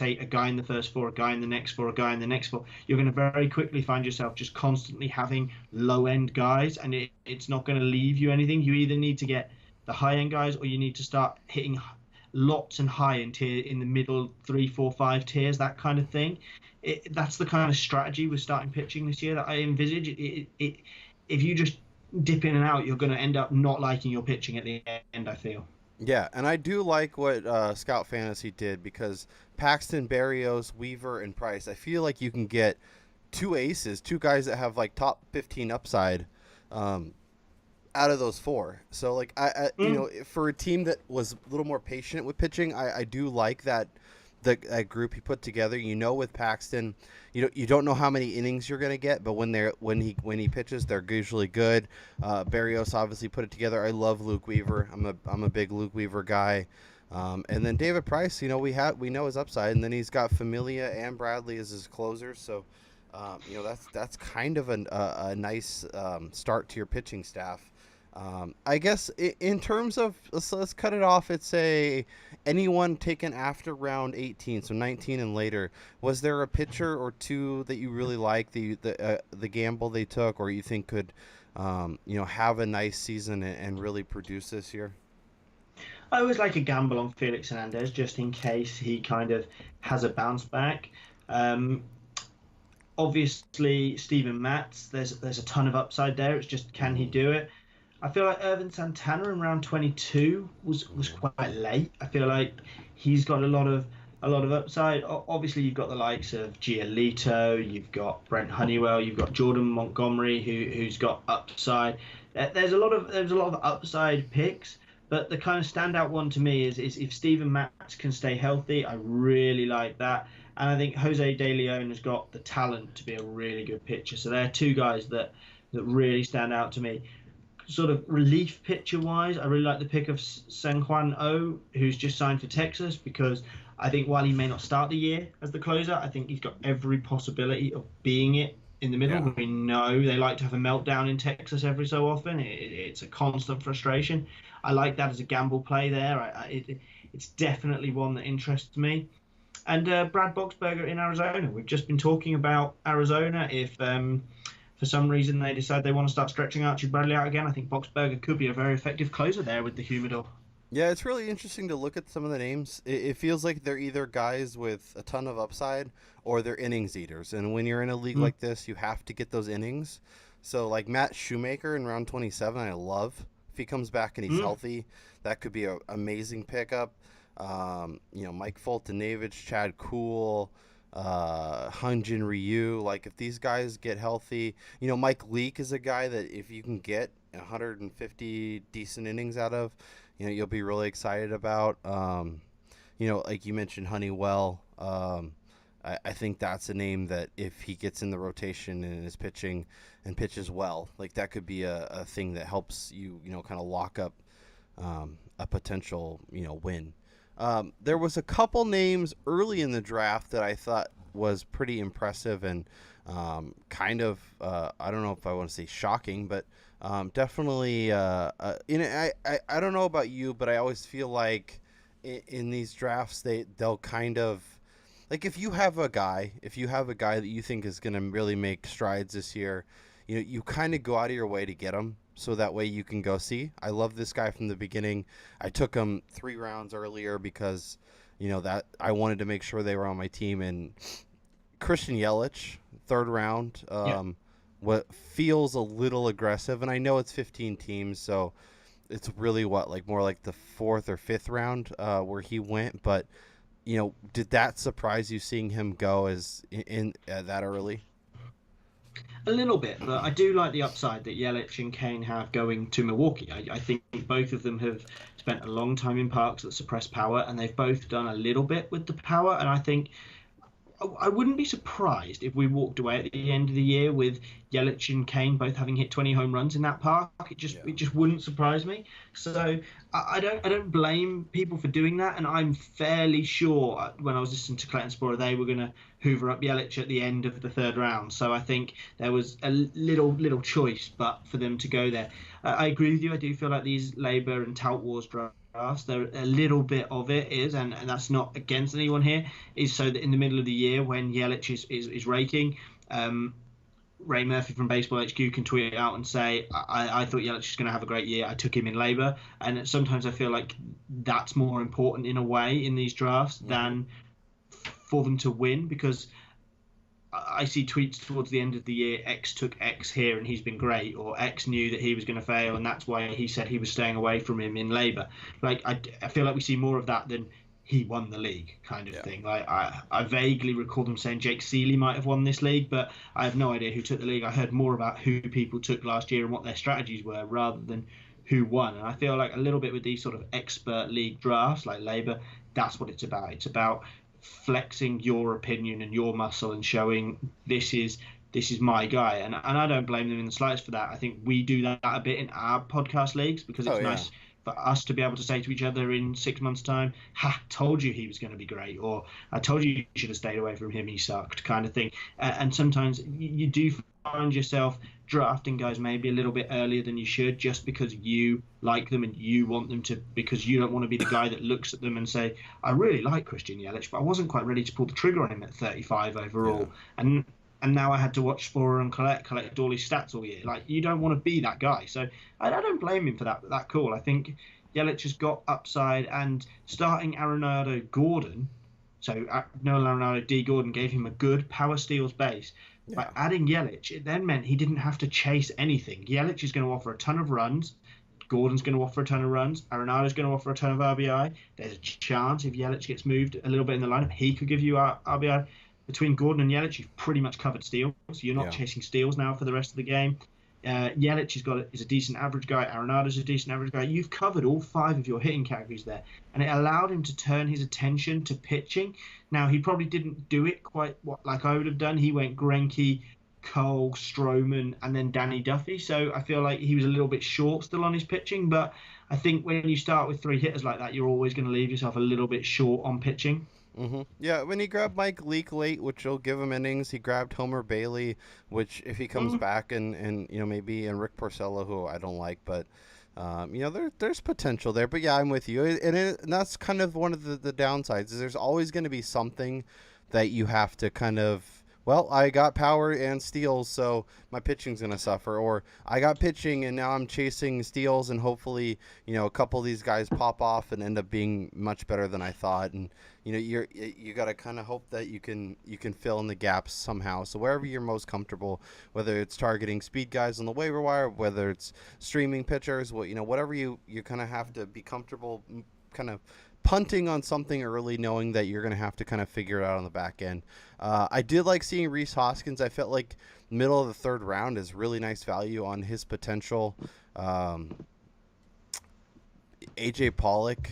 in the first 4, a guy in the next 4, a guy in the next 4, you're going to very quickly find yourself just constantly having low-end guys, and it's not going to leave you anything. You either need to get the high-end guys, or you need to start hitting lots and high in the middle 3, 4, 5 tiers, that kind of thing. That's the kind of strategy with starting pitching this year that I envisage. If you just dip in and out, you're going to end up not liking your pitching at the end, I feel. Yeah, and I do like what Scout Fantasy did, because Paxton, Berrios, Weaver, and Price, I feel like you can get 2 aces, 2 guys that have like top 15 upside out of those 4. So like you know, for a team that was a little more patient with pitching, I do like that group he put together. You know, with Paxton, you don't know how many innings you're going to get, but when he pitches, they're usually good. Berrios obviously put it together. I love Luke Weaver. I'm a big Luke Weaver guy. And then David Price, we know his upside, and then he's got Familia and Bradley as his closers. So, that's kind of a nice start to your pitching staff. I guess in terms of, let's cut it off. It's anyone taken after round 18, so 19 and later. Was there a pitcher or 2 that you really like, the gamble they took, or you think could have a nice season and really produce this year? I always like a gamble on Felix Hernandez, just in case he kind of has a bounce back. Obviously, Steven Matz, there's a ton of upside there. It's just, can he do it? I feel like Irvin Santana in round 22 was quite late. I feel like he's got a lot of upside. Obviously, you've got the likes of Giolito, you've got Brent Honeywell, you've got Jordan Montgomery who's got upside. There's a lot of upside picks, but the kind of standout one to me is if Steven Matz can stay healthy. I really like that, and I think Jose De Leon has got the talent to be a really good pitcher. So they're 2 guys that really stand out to me. Sort of relief pitcher wise, I really like the pick of San Juan O, who's just signed for Texas, because I think while he may not start the year as the closer, I think he's got every possibility of being it in the middle. Yeah. We know they like to have a meltdown in Texas every so often. It's a constant frustration. I like that as a gamble play there. It's definitely one that interests me. And Brad Boxberger in Arizona. We've just been talking about Arizona. If for some reason they decide they want to start stretching Archie Bradley out again, I think Boxberger could be a very effective closer there with the humidor. Yeah, it's really interesting to look at some of the names. It feels like they're either guys with a ton of upside or they're innings eaters. And when you're in a league like this, you have to get those innings. So, like Matt Shoemaker in round 27, I love. If he comes back and he's healthy, that could be an amazing pickup. Mike Fultonavich, Chad Kuhl, Hyunjin Ryu. Like, if these guys get healthy, Mike Leake is a guy that if you can get 150 decent innings out of, you'll be really excited about. Like you mentioned, Honeywell. I think that's a name that if he gets in the rotation and is pitching and pitches well, like that could be a thing that helps you, kind of lock up a potential, win. There was a couple names early in the draft that I thought was pretty impressive and kind of, I don't know if I want to say shocking, but definitely, I don't know about you, but I always feel like in these drafts, they'll kind of, like if you have a guy that you think is going to really make strides this year, you kind of go out of your way to get him. So that way you can go see. I love this guy from the beginning. I took him 3 rounds earlier because, that I wanted to make sure they were on my team. And Christian Yelich, 3rd round, what feels a little aggressive. And I know it's 15 teams, so it's really more like the 4th or 5th round where he went. But, did that surprise you seeing him go in that early? A little bit, but I do like the upside that Yelich and Kane have going to Milwaukee. I think both of them have spent a long time in parks that suppress power, and they've both done a little bit with the power. And I think I wouldn't be surprised if we walked away at the end of the year with Yelich and Kane both having hit 20 home runs in that park. It just wouldn't surprise me. So I don't blame people for doing that, and I'm fairly sure when I was listening to Clayton Spora, they were going to hoover up Yelich at the end of the 3rd round. So I think there was a little choice, but for them to go there, I agree with you. I do feel like these LABR and Tout Wars drafts, there a little bit of it is, and that's not against anyone here, is so that in the middle of the year when Yelich is raking, Ray Murphy from Baseball HQ can tweet out and say, I thought Yelich was going to have a great year. I took him in LABR. And sometimes I feel like that's more important in a way in these drafts than for them to win, because I see tweets towards the end of the year, X took X here and he's been great, or X knew that he was going to fail and that's why he said he was staying away from him in LABR. Like, I feel like we see more of that than he won the league kind of thing. Like, I vaguely recall them saying Jake Seeley might have won this league, but I have no idea who took the league. I heard more about who people took last year and what their strategies were rather than who won. And I feel like a little bit with these sort of expert league drafts like LABR, that's what it's about. It's about flexing your opinion and your muscle and showing this is my guy. And I don't blame them in the slightest for that. I think we do that a bit in our podcast leagues because it's nice for us to be able to say to each other in 6 months' time, told you he was going to be great, or I told you should have stayed away from him, he sucked, kind of thing. And sometimes you do find yourself drafting guys maybe a little bit earlier than you should just because you like them and you want them to, because you don't want to be the guy that looks at them and say, I really like Christian Yelich, but I wasn't quite ready to pull the trigger on him at 35 overall. Yeah. And now I had to watch Spora and collect all his stats all year. Like, you don't want to be that guy. So I don't blame him for that call. I think Yelich has got upside, and starting Arenado Gordon, so Nolan Arenado D. Gordon gave him a good power steals base. Yeah. By adding Yelich, it then meant he didn't have to chase anything. Yelich is going to offer a ton of runs. Gordon's going to offer a ton of runs. Arenado's going to offer a ton of RBI. There's a chance if Yelich gets moved a little bit in the lineup, he could give you RBI. Between Gordon and Yelich, you've pretty much covered steals. So you're not chasing steals now for the rest of the game. Yelich is a decent average guy. Arenado's a decent average guy. You've covered all 5 of your hitting categories there. And it allowed him to turn his attention to pitching. Now, he probably didn't do it quite like I would have done. He went Greinke, Cole, Stroman, and then Danny Duffy. So I feel like he was a little bit short still on his pitching. But I think when you start with 3 hitters like that, you're always going to leave yourself a little bit short on pitching. Yeah, when he grabbed Mike Leake late, which will give him innings, he grabbed Homer Bailey, which if he comes back and maybe and Rick Porcello, who I don't like, but there's potential there. But yeah, I'm with you, and that's kind of one of the downsides. Is there's always going to be something that you have to kind of. Well, I got power and steals, so my pitching's going to suffer. Or I got pitching, and now I'm chasing steals, and hopefully, a couple of these guys pop off and end up being much better than I thought. And you got to kind of hope that you can fill in the gaps somehow. So wherever you're most comfortable, whether it's targeting speed guys on the waiver wire, whether it's streaming pitchers, whatever you kind of have to be comfortable, kind of punting on something early, knowing that you're going to have to kind of figure it out on the back end. I did like seeing Rhys Hoskins. I felt like middle of the third round is really nice value on his potential. AJ Pollock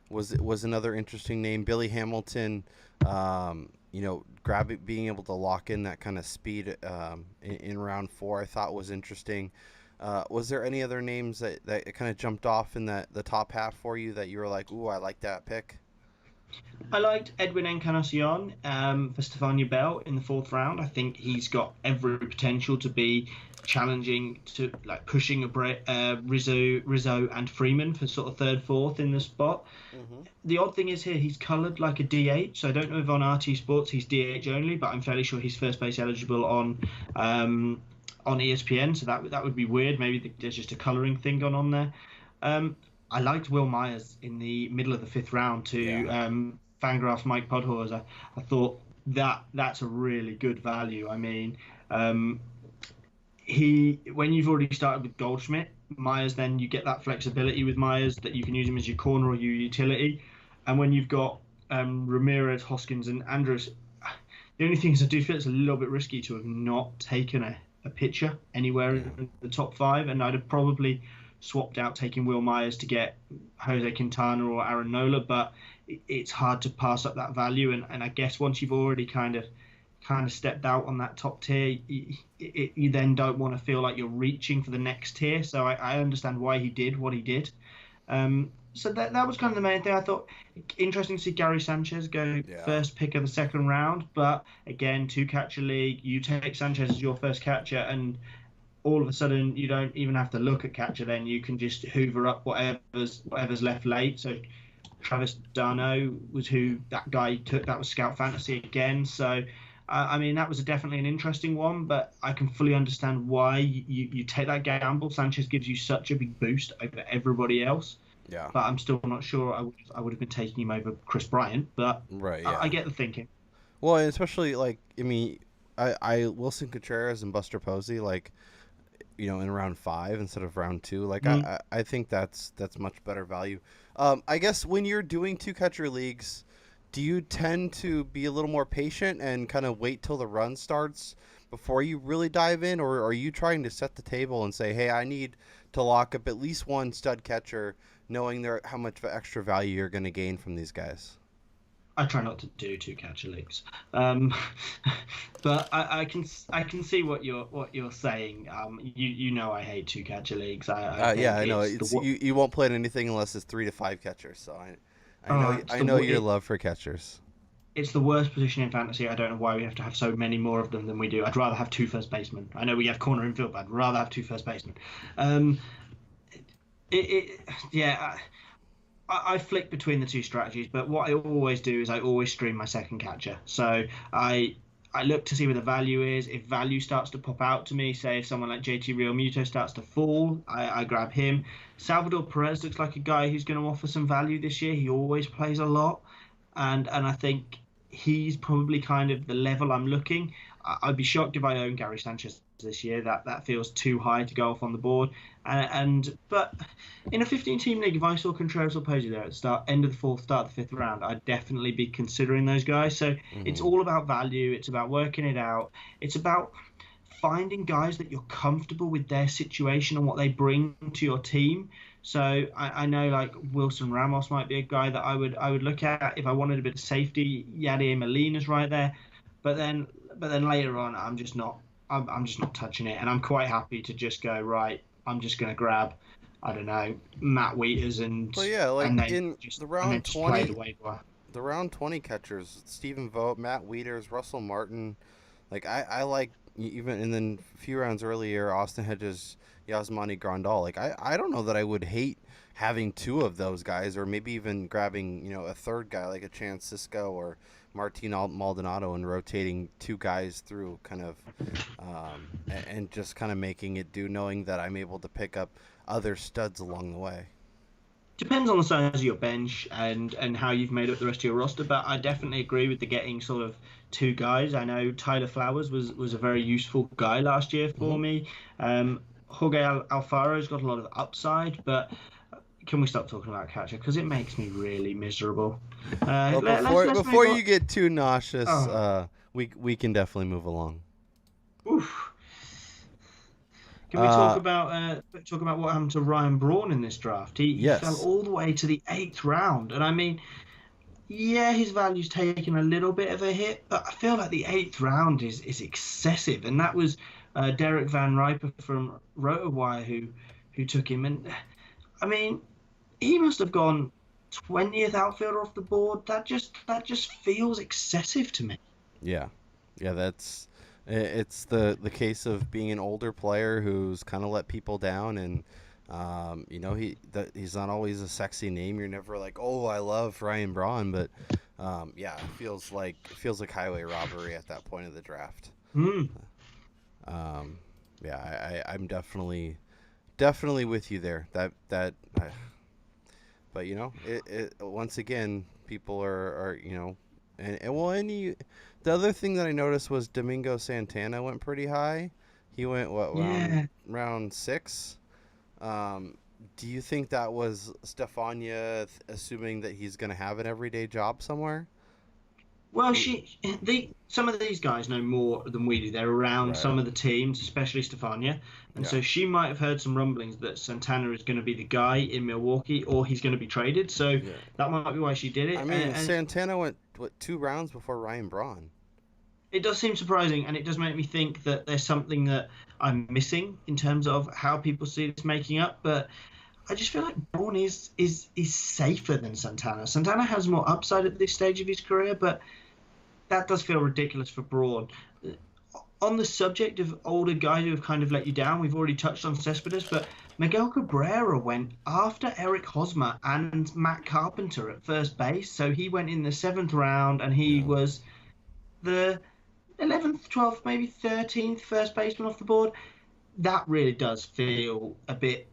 was another interesting name. Billy Hamilton, being able to lock in that kind of speed in round 4, I thought was interesting. Was there any other names that kind of jumped off in the top half for you that you were like, ooh, I like that pick? I liked Edwin Encarnacion for Stefania Bell in the 4th round. I think he's got every potential to be challenging to pushing Rizzo and Freeman for sort of 3rd, 4th in the spot. The odd thing is here he's coloured like a DH, so I don't know if on RT Sports he's DH only, but I'm fairly sure he's first base eligible on ESPN, so that would be weird. Maybe there's just a colouring thing gone on there. I liked Will Myers in the middle of the 5th round to Fangraph's Mike Podhorse. I thought that's a really good value. I mean, when you've already started with Goldschmidt, Myers, then you get that flexibility with Myers that you can use him as your corner or your utility. And when you've got Ramirez, Hoskins, and Andrus, the only thing is I do feel it's a little bit risky to have not taken a pitcher anywhere in the top 5, and I'd have probably swapped out taking Will Myers to get Jose Quintana or Aaron Nola, but it's hard to pass up that value, and I guess once you've already kind of stepped out on that top tier, you then don't want to feel like you're reaching for the next tier. So I understand why he did what he did. So that was kind of the main thing. I thought interesting to see Gary Sanchez go first pick of the 2nd round, but again, 2-catcher league, you take Sanchez as your first catcher, and all of a sudden you don't even have to look at catcher. Then you can just hoover up whatever's left late. So Travis d'Arnaud was who that guy took. That was Scout Fantasy again. So I mean, that was definitely an interesting one, but I can fully understand why you take that gamble. Sanchez gives you such a big boost over everybody else. Yeah. But I'm still not sure I would have been taking him over Chris Bryant, but I get the thinking. Well, and especially I Wilson Contreras and Buster Posey, in round 5 instead of round 2. I think that's much better value. I guess when you're doing 2-catcher leagues, do you tend to be a little more patient and kind of wait till the run starts before you really dive in, or are you trying to set the table and say, hey, I need to lock up at least one stud catcher, knowing how much extra value you're going to gain from these guys? I try not to do 2-catcher leagues, but I can see what you're saying. I hate 2-catcher leagues. I know you won't play anything unless it's 3 to 5 catchers. So I know your love for catchers. It's the worst position in fantasy. I don't know why we have to have so many more of them than we do. I'd rather have 2 first basemen. I know we have corner infield, but I'd rather have 2 first basemen. I flick between the 2 strategies, but what I always do is I always stream my 2nd catcher. So I look to see where the value is. If value starts to pop out to me, say if someone like JT Realmuto starts to fall, I grab him. Salvador Perez looks like a guy who's going to offer some value this year. He always plays a lot, and I think he's probably kind of the level I'm looking. I'd be shocked if I own Gary Sanchez this year. That feels too high to go off on the board. But in a 15-team league, if I saw Contreras or Posey there at the end of the 4th, start of the 5th round, I'd definitely be considering those guys. So It's all about value. It's about working it out. It's about finding guys that you're comfortable with their situation and what they bring to your team. So I know Wilson Ramos might be a guy that I would look at if I wanted a bit of safety. Yadier Molina's right there, but then later on I'm just not touching it, and I'm quite happy to just go right. I'm just going to grab, I don't know, Matt Wieters and in the round 20. the round 20 catchers, Stephen Vogt, Matt Wieters, Russell Martin. Like I like even and then a few rounds earlier, Austin Hedges, Yasmani Grandal. Like I don't know that I would hate having two of those guys, or maybe even grabbing a third guy like a Chance Cisco or Martin Maldonado and rotating two guys through kind of and just kind of making it do, knowing that I'm able to pick up other studs along the way. Depends on the size of your bench and how you've made up the rest of your roster, but I definitely agree with the getting sort of two guys. I know Tyler Flowers was a very useful guy last year for me. Jorge Alfaro's got a lot of upside, but can we stop talking about catcher, because it makes me really miserable. Well, before you get too nauseous, we can definitely move along. Oof. Can we talk about what happened to Ryan Braun in this draft? He fell all the way to the 8th round, and I mean, yeah, his value's taken a little bit of a hit, but I feel like the 8th round is excessive, and that was Derek Van Riper from RotoWire who took him, and I mean, he must have gone 20th outfielder off the board. That just feels excessive to me. Yeah, it's the case of being an older player who's kind of let people down, and he's not always a sexy name. You're never like, oh, I love Ryan Braun, but it feels like highway robbery at that point of the draft. I'm definitely with you there. But it once again, people are the other thing that I noticed was Domingo Santana went pretty high. He went round 6. Do you think that was Stefania assuming that he's going to have an everyday job somewhere? Well, some of these guys know more than we do. They're around some of the teams, especially Stefania. And so she might have heard some rumblings that Santana is going to be the guy in Milwaukee, or he's going to be traded. So that might be why she did it. I mean, and Santana went, 2 rounds before Ryan Braun? It does seem surprising, and it does make me think that there's something that I'm missing in terms of how people see this making up. But I just feel like Braun is safer than Santana. Santana has more upside at this stage of his career, but that does feel ridiculous for Braun. On the subject of older guys who have kind of let you down, we've already touched on Cespedes, but Miguel Cabrera went after Eric Hosmer and Matt Carpenter at first base. So he went in the 7th round, and he was the 11th, 12th, maybe 13th first baseman off the board. That really does feel a bit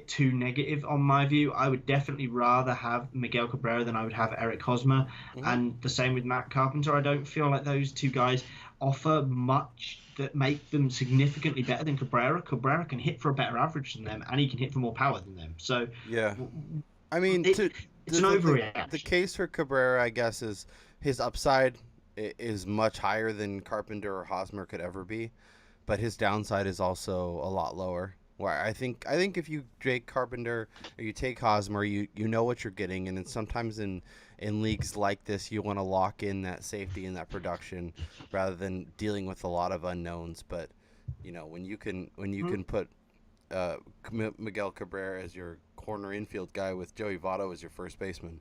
too negative on my view. I would definitely rather have Miguel Cabrera than I would have Eric Hosmer, and the same with Matt Carpenter. I don't feel like those two guys offer much that make them significantly better than Cabrera. Cabrera can hit for a better average than them, and he can hit for more power than them. So I mean, it's an overreaction. The case for Cabrera, I guess, is his upside is much higher than Carpenter or Hosmer could ever be, but his downside is also a lot lower. Where I think if you take Carpenter or you take Hosmer, you know what you're getting, and then sometimes in leagues like this, you want to lock in that safety and that production rather than dealing with a lot of unknowns. But when you can put Miguel Cabrera as your corner infield guy with Joey Votto as your first baseman,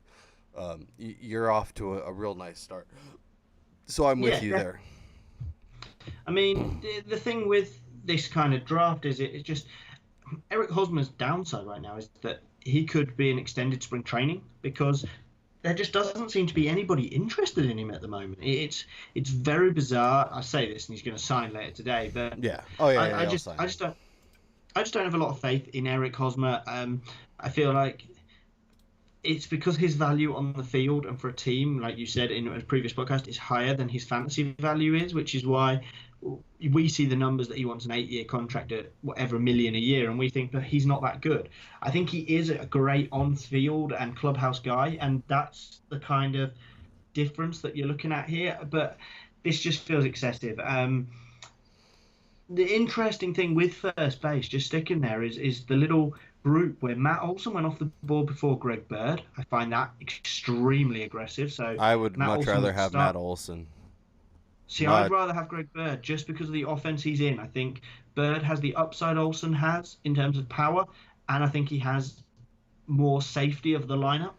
you're off to a real nice start. So I'm with you there. I mean, the thing with this kind of draft is it's just Eric Hosmer's downside right now is that he could be an extended spring training, because there just doesn't seem to be anybody interested in him at the moment. It's very bizarre. I say this, and he's going to sign later today, but I just don't have a lot of faith in Eric Hosmer. I feel like it's because his value on the field and for a team, like you said in a previous podcast, is higher than his fantasy value is, which is why we see the numbers that he wants an 8-year contract at whatever $1 million a year, and we think that he's not that good. I think he is a great on-field and clubhouse guy, and that's the kind of difference that you're looking at here. But this just feels excessive. The interesting thing with first base, just sticking there, is the little group where Matt Olson went off the board before Greg Bird. I find that extremely aggressive. So I would much rather have Matt Olson. See, I'd rather have Greg Bird just because of the offense he's in. I think Bird has the upside Olson has in terms of power, and I think he has more safety of the lineup.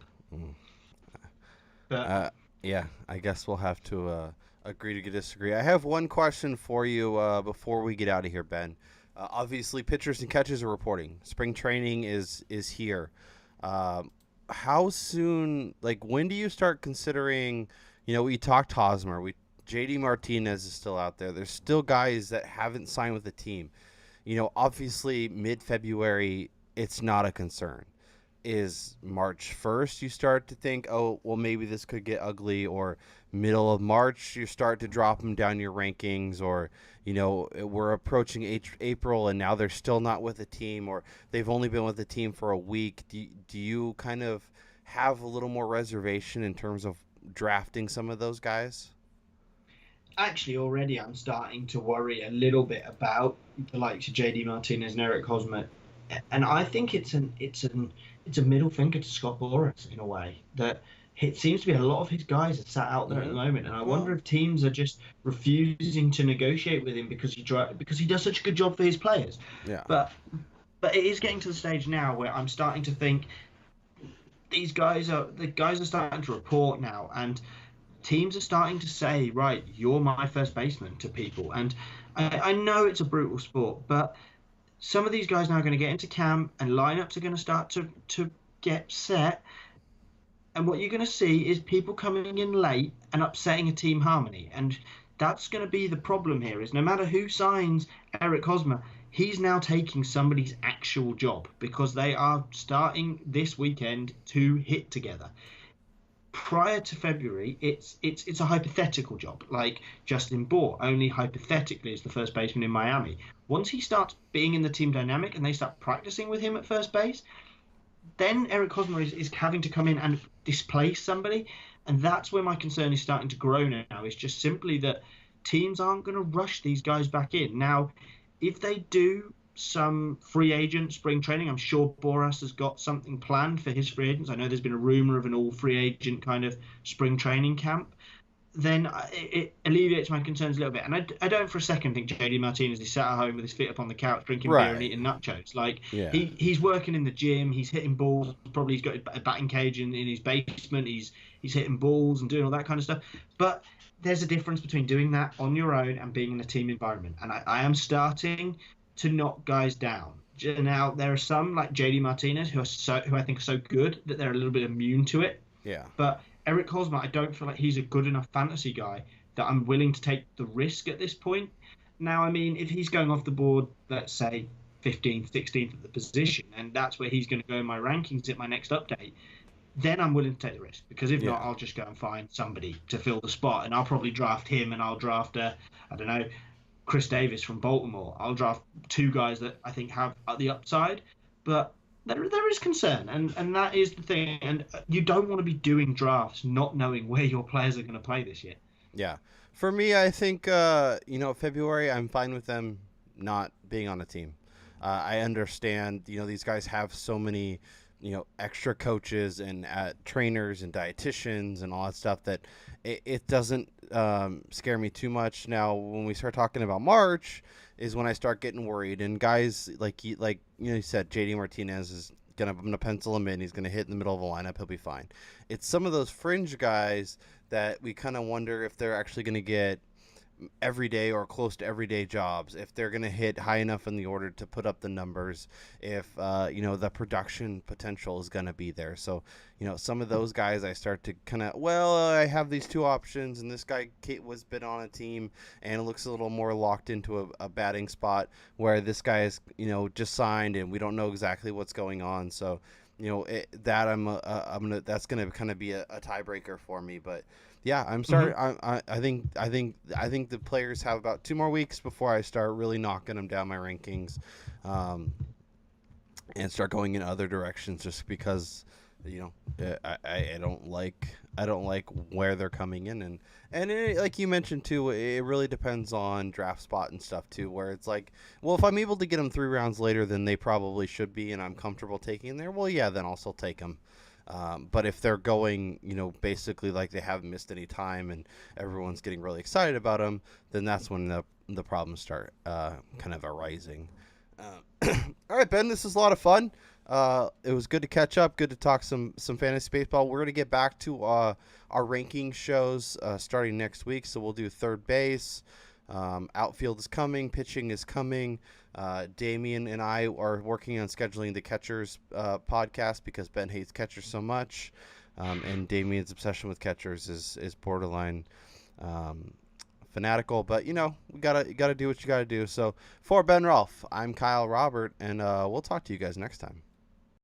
But Yeah, I guess we'll have to agree to disagree. I have one question for you before we get out of here, Ben. Obviously, pitchers and catchers are reporting. Spring training is here. Um, how soon? Like, when do you start considering? We talked Hosmer. JD Martinez is still out there. There's still guys that haven't signed with the team. Obviously, mid-February, it's not a concern. Is March 1st you start to think, oh, well, maybe this could get ugly, or middle of March you start to drop them down your rankings, or, we're approaching April and now they're still not with the team, or they've only been with the team for a week. Do you kind of have a little more reservation in terms of drafting some of those guys? actually, already I'm starting to worry a little bit about the likes of JD Martinez and Eric Hosmer, and I think it's a middle finger to Scott Boras in a way that it seems to be a lot of his guys are sat out there at the moment, and I wonder Well, if teams are just refusing to negotiate with him because he does such a good job for his players. yeah. But it is getting to the stage now where I'm starting to think the guys are starting to report now, and teams are starting to say, right, you're my first baseman to people. And I know it's a brutal sport, but some of these guys now are going to get into camp and lineups are going to start to get set. And what you're going to see is people coming in late and upsetting a team harmony. And that's going to be the problem here is no matter who signs Eric Hosmer, he's now taking somebody's actual job because they are starting this weekend to hit together. Prior to February, it's a hypothetical job. Like Justin Bour, only hypothetically is the first baseman in Miami. Once he starts being in the team dynamic and they start practicing with him at first base, then Eric Hosmer is having to come in and displace somebody, and that's where my concern is starting to grow now. Is just simply that teams aren't going to rush these guys back in. Now, if they do some free agent spring training, I'm sure Boras has got something planned for his free agents. I know there's been a rumor of an all free agent kind of spring training camp. Then it alleviates my concerns a little bit. And I don't for a second think JD Martinez is sat at home with his feet up on the couch drinking beer and Right. eating nachos. Like Yeah. he's working in the gym, he's hitting balls. Probably he's got a batting cage in his basement. He's hitting balls and doing all that kind of stuff. But there's a difference between doing that on your own and being in a team environment. And I am starting to knock guys down. Now there are some like JD Martinez who I think are so good that they're a little bit immune to it. Yeah. But Eric Hosmer, I don't feel like he's a good enough fantasy guy that I'm willing to take the risk at this point. Now, I mean, if he's going off the board, let's say 15th, 16th at the position, and that's where he's going to go in my rankings at my next update, then I'm willing to take the risk. Because if not, Yeah. I'll just go and find somebody to fill the spot, and I'll probably draft him, and I'll draft, I don't know, Chris Davis from Baltimore. I'll draft two guys that I think have the upside, but there is concern, and that is the thing. And you don't want to be doing drafts not knowing where your players are going to play this year. Yeah. For me, I think, February, I'm fine with them not being on a team. I understand, these guys have so many, extra coaches and trainers and dietitians and all that stuff that it doesn't scare me too much. Now, when we start talking about March is when I start getting worried. And guys you said, JD Martinez is I'm gonna pencil him in. He's gonna hit in the middle of a lineup. He'll be fine. It's some of those fringe guys that we kind of wonder if they're actually gonna get everyday or close to everyday jobs, if they're going to hit high enough in the order to put up the numbers, if the production potential is going to be there. So some of those guys I start to kind of, I have these two options, and this guy Kate was been on a team and it looks a little more locked into a batting spot, where this guy is just signed and we don't know exactly what's going on. So that's gonna kind of be a tiebreaker for me. But yeah, I'm starting. I think the players have about 2 more weeks before I start really knocking them down my rankings, and start going in other directions. Just because, I don't like where they're coming in, and like you mentioned too, it really depends on draft spot and stuff too. Where it's like, well, if I'm able to get them 3 rounds later than they probably should be, and I'm comfortable taking there, well, yeah, then I'll still take them. But if they're going, basically like they haven't missed any time and everyone's getting really excited about them, then that's when the problems start kind of arising. All right, Ben, this is a lot of fun. It was good to catch up. Good to talk some fantasy baseball. We're gonna get back to our ranking shows starting next week. So we'll do third base. Outfield is coming. Pitching is coming. Damian and I are working on scheduling the catchers podcast because Ben hates catchers so much, and Damian's obsession with catchers is borderline fanatical. But you gotta do what you gotta do. So for Ben Rolfe, I'm Kyle Robert, and we'll talk to you guys next time.